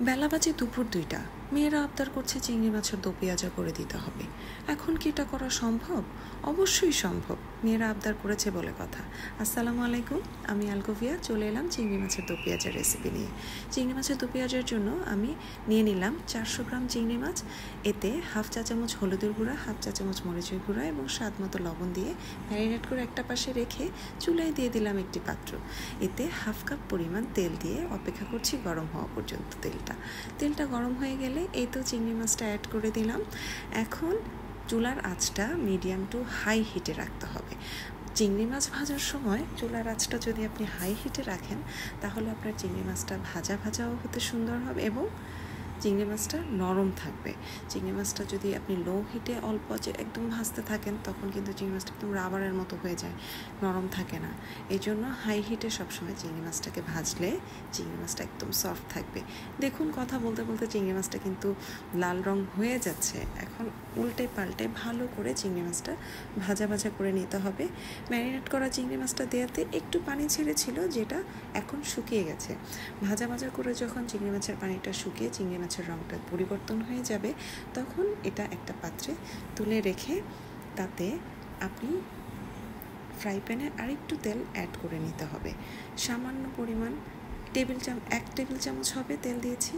বেলা বাজে দুপুর ২টা। মেয়েরা আবদার করছে চিংড়ি মাছের দো পেঁয়াজা করে দিতে হবে। এখন কি এটা করা সম্ভব? অবশ্যই সম্ভব, মেয়েরা আবদার করেছে বলে কথা। আসসালামু আলাইকুম, আমি আলকোভিয়া চলে এলাম চিংড়ি মাছের দো পেঁয়াজের রেসিপি নিয়ে। চিংড়ি মাছের দো পেঁয়াজের জন্য আমি নিয়ে নিলাম 400 গ্রাম চিংড়ি মাছ। এতে হাফ চা চামচ হলুদের গুঁড়া, হাফ চা চামচ মরিচের গুঁড়া এবং স্বাদ মতো লবণ দিয়ে ম্যারিনেট করে একটা পাশে রেখে চুলায় দিয়ে দিলাম একটি পাত্র। এতে হাফ কাপ পরিমাণ তেল দিয়ে অপেক্ষা করছি গরম হওয়া পর্যন্ত। তেলটা গরম হয়ে গেলে এই তো চিংড়ি মাছটা অ্যাড করে দিলাম। এখন চুলার আঁচটা মিডিয়াম টু হাই হিটে রাখতে হবে। চিংড়ি মাছ ভাজার সময় চুলার আঁচটা যদি আপনি হাই হিটে রাখেন তাহলে আপনার চিংড়ি মাছটা ভাজাও হতে সুন্দর হবে এবং চিংড়ি মাছটা নরম থাকবে। চিংড়ি মাছটা যদি আপনি লো হিটে অল্প একদম ভাজতে থাকেন তখন কিন্তু চিংড়ি মাছটা একদম রাবারের মতো হয়ে যায়, নরম থাকে না। এই জন্য হাই হিটে সবসময় চিংড়ি মাছটাকে ভাজলে চিংড়ি মাছটা একদম সফট থাকবে। দেখুন, কথা বলতে বলতে চিংড়ি মাছটা কিন্তু লাল রং হয়ে যাচ্ছে। এখন উল্টে পাল্টে ভালো করে চিংড়ি মাছটা ভাজা করে নিতে হবে। ম্যারিনেট করা চিংড়ি মাছটা দেওয়াতে একটু পানি ছেড়েছিল, যেটা এখন শুকিয়ে গেছে। ভাজা করে যখন চিংড়ি মাছের পানিটা শুকিয়ে চিংড়ি মাছের রঙটা পরিবর্তন হয়ে যাবে তখন এটা একটা পাত্রে তুলে রেখে তাতে আপনি ফ্রাই প্যানে আরেকটু তেল অ্যাড করে নিতে হবে। সামান্য পরিমাণ 1 টেবিল চামচ হবে তেল দিয়েছি।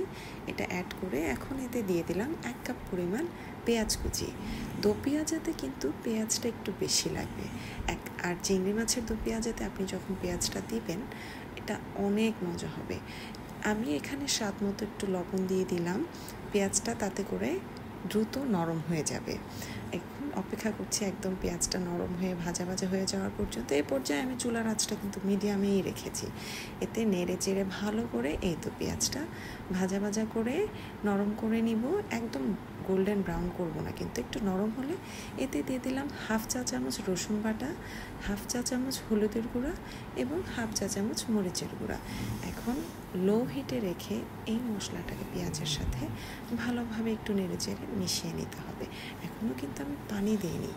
এটা অ্যাড করে এখন এতে দিয়ে দিলাম 1 কাপ পরিমাণ পেঁয়াজ কুচি। দো পেঁয়াজাতে কিন্তু পেঁয়াজটা একটু বেশি লাগবে। আর চিংড়ি মাছের দো পেঁয়াজাতে আপনি যখন পেঁয়াজটা দিবেন এটা অনেক মজা হবে। আমি এখানে স্বাদ মতো একটু লবণ দিয়ে দিলাম। পেঁয়াজটা তাতে করে দ্রুত নরম হয়ে যাবে। এখন অপেক্ষা করছি একদম পেঁয়াজটা নরম হয়ে ভাজা হয়ে যাওয়ার পর্যন্ত। এই পর্যায়ে আমি চুলার আঁচটা কিন্তু মিডিয়ামেই রেখেছি। এতে নেড়ে চেড়ে ভালো করে এই তো পেঁয়াজটা ভাজা করে নরম করে নিব। একদম গোল্ডেন ব্রাউন করব না, কিন্তু একটু নরম হলে এতে দিয়ে দিলাম হাফ চা চামচ রসুন বাটা, হাফ চা চামচ হলুদের গুঁড়া এবং হাফ চা চামচ মরিচের গুঁড়া। এখন লো হিটে রেখে এই মশলাটাকে পেঁয়াজের সাথে ভালোভাবে একটু নেড়ে চেড়ে মিশিয়ে নিতে হবে। এখনও কিন্তু আমি পানি দিইনি।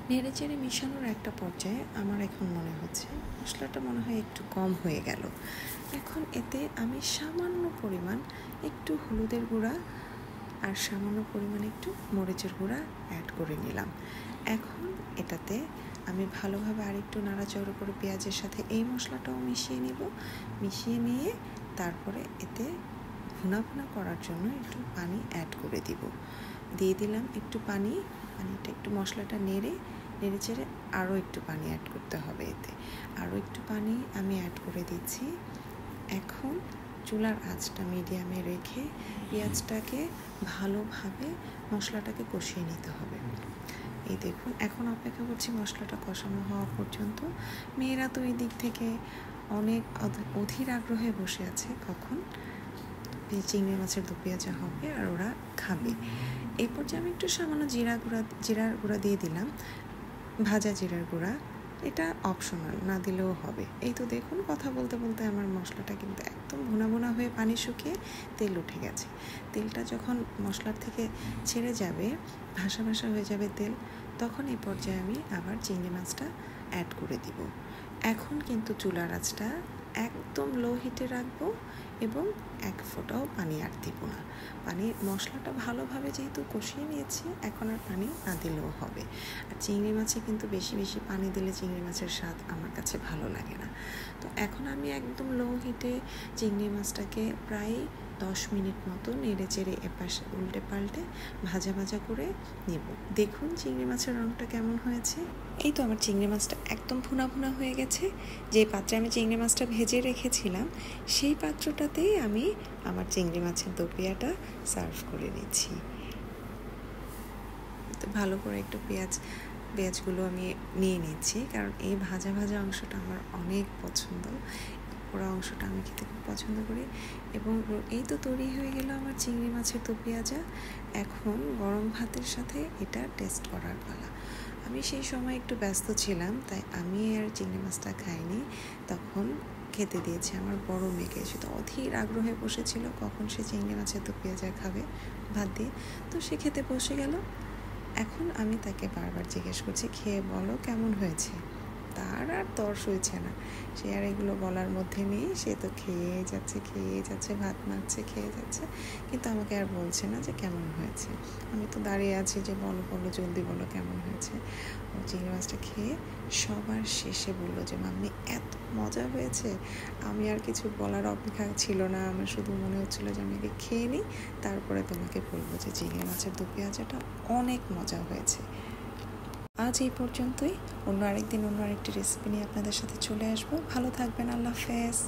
নেড়ে চেড়ে মিশানোর একটা পর্যায়ে আমার এখন মনে হচ্ছে মশলাটা মনে হয় একটু কম হয়ে গেল। এখন এতে আমি সামান্য পরিমাণ একটু হলুদের গুঁড়া আর সামান্য পরিমাণ একটু মরিচের গুঁড়া অ্যাড করে নিলাম। এখন এটাতে আমি ভালোভাবে আরেকটু নাড়াচাড়া করে পেঁয়াজের সাথে এই মশলাটাও মিশিয়ে নিয়ে তারপরে এতে ভুনা করার জন্য একটু পানি অ্যাড করে দিয়ে দিলাম একটু পানিটা একটু মশলাটা নেড়ে চেড়ে আরও একটু পানি অ্যাড করতে হবে। এতে আরও একটু পানি আমি অ্যাড করে দিচ্ছি। এখন চুলার আঁচটা মিডিয়ামে রেখে পেঁয়াজটাকে ভালোভাবে মশলাটাকে কষিয়ে নিতে হবে। এই দেখুন, এখন অপেক্ষা করছি মশলাটা কষানো হওয়া পর্যন্ত। মেয়েরা তো এই দিক থেকে অনেক অধীর আগ্রহে বসে আছে কখন চিংড়ি মাছের দো পেঁয়াজা হবে আর ওরা খাবে। এই পর্যায়ে আমি একটু সামান্য জিরার গুঁড়া দিয়ে দিলাম, ভাজা জিরার গুঁড়া। এটা অপশনাল, না দিলেও হবে। এই তো দেখুন, কথা বলতে বলতে আমার মশলাটা কিন্তু একদম ভুনা হয়ে পানি শুকিয়ে তেল উঠে গেছে। তেলটা যখন মশলার থেকে ছেড়ে যাবে, ভাসা হয়ে যাবে তেল, তখন এই পর্যায়ে আমি আবার চিংড়ি মাছটা অ্যাড করে দিব। এখন কিন্তু চুলার আঁচটা একদম লো হিটে রাখবো এবং এক ফোঁটাও পানি আর দিব না। মশলাটা ভালোভাবে যেহেতু কষিয়ে নিয়েছি, এখন আর পানি না দিলেও হবে। আর চিংড়ি মাছে কিন্তু বেশি পানি দিলে চিংড়ি মাছের স্বাদ আমার কাছে ভালো লাগে না। তো এখন আমি একদম লো হিটে চিংড়ি মাছটাকে প্রায় 10 মিনিট মতো নেড়ে চেড়ে এপাশে উল্টে পাল্টে ভাজা করে নেব। দেখুন চিংড়ি মাছের রঙটা কেমন হয়েছে। এই তো আমার চিংড়ি মাছটা একদম ভুনা হয়ে গেছে। যে পাত্রে আমি চিংড়ি মাছটা ভেজে রেখেছিলাম সেই পাত্রটাতেই আমি আমার চিংড়ি মাছের দো পেঁয়াজটা সার্ভ করে নিচ্ছি। তো ভালো করে একটু পেঁয়াজগুলো আমি নিয়ে নিচ্ছি, কারণ এই ভাজা অংশটা আমার অনেক পছন্দ। পোড়া অংশটা আমি খেতে খুব পছন্দ করি। এবং এই তো তৈরি হয়ে গেল আমার চিংড়ি মাছের দো পেঁয়াজা। এখন গরম ভাতের সাথে এটা টেস্ট করার পালা। আমি সেই সময় একটু ব্যস্ত ছিলাম, তাই আমি আর চিংড়ি মাছটা খাইনি। তখন খেতে দিয়েছি আমার বড় মেয়েকে। সে তো অধীর আগ্রহে বসেছিল কখন সে চিংড়ি মাছের দো পেঁয়াজা খাবে ভাত দিয়ে। তো সে খেতে বসে গেল। এখন আমি তাকে বারবার জিজ্ঞেস করছি, খেয়ে বলো কেমন হয়েছে। তার আর তর্স হয়েছে না, সে আর এগুলো বলার মধ্যে নেই, সে তো খেয়ে যাচ্ছে, ভাত মাখছে, খেয়ে যাচ্ছে, কিন্তু আমাকে আর বলছে না যে কেমন হয়েছে। আমি তো দাঁড়িয়ে আছি যে বলো জলদি বলো কেমন হয়েছে। ও চিংড়ি মাছটা খেয়ে সবার শেষে বললো যে মাম্মি এত মজা হয়েছে। আমি আর কিছু বলার অপেক্ষা ছিল না, আমার শুধু মনে হচ্ছিলো যে আমি আগে খেয়ে নিই, তারপরে তোমাকে বলবো যে চিংড়ি মাছের দো পেঁয়াজাটা অনেক মজা হয়েছে। আজ এই পর্যন্তই। অন্য আরেকদিন অন্য আরেকটি রেসিপি নিয়ে আপনাদের সাথে চলে আসবো। ভালো থাকবেন। আল্লাহ হাফেজ।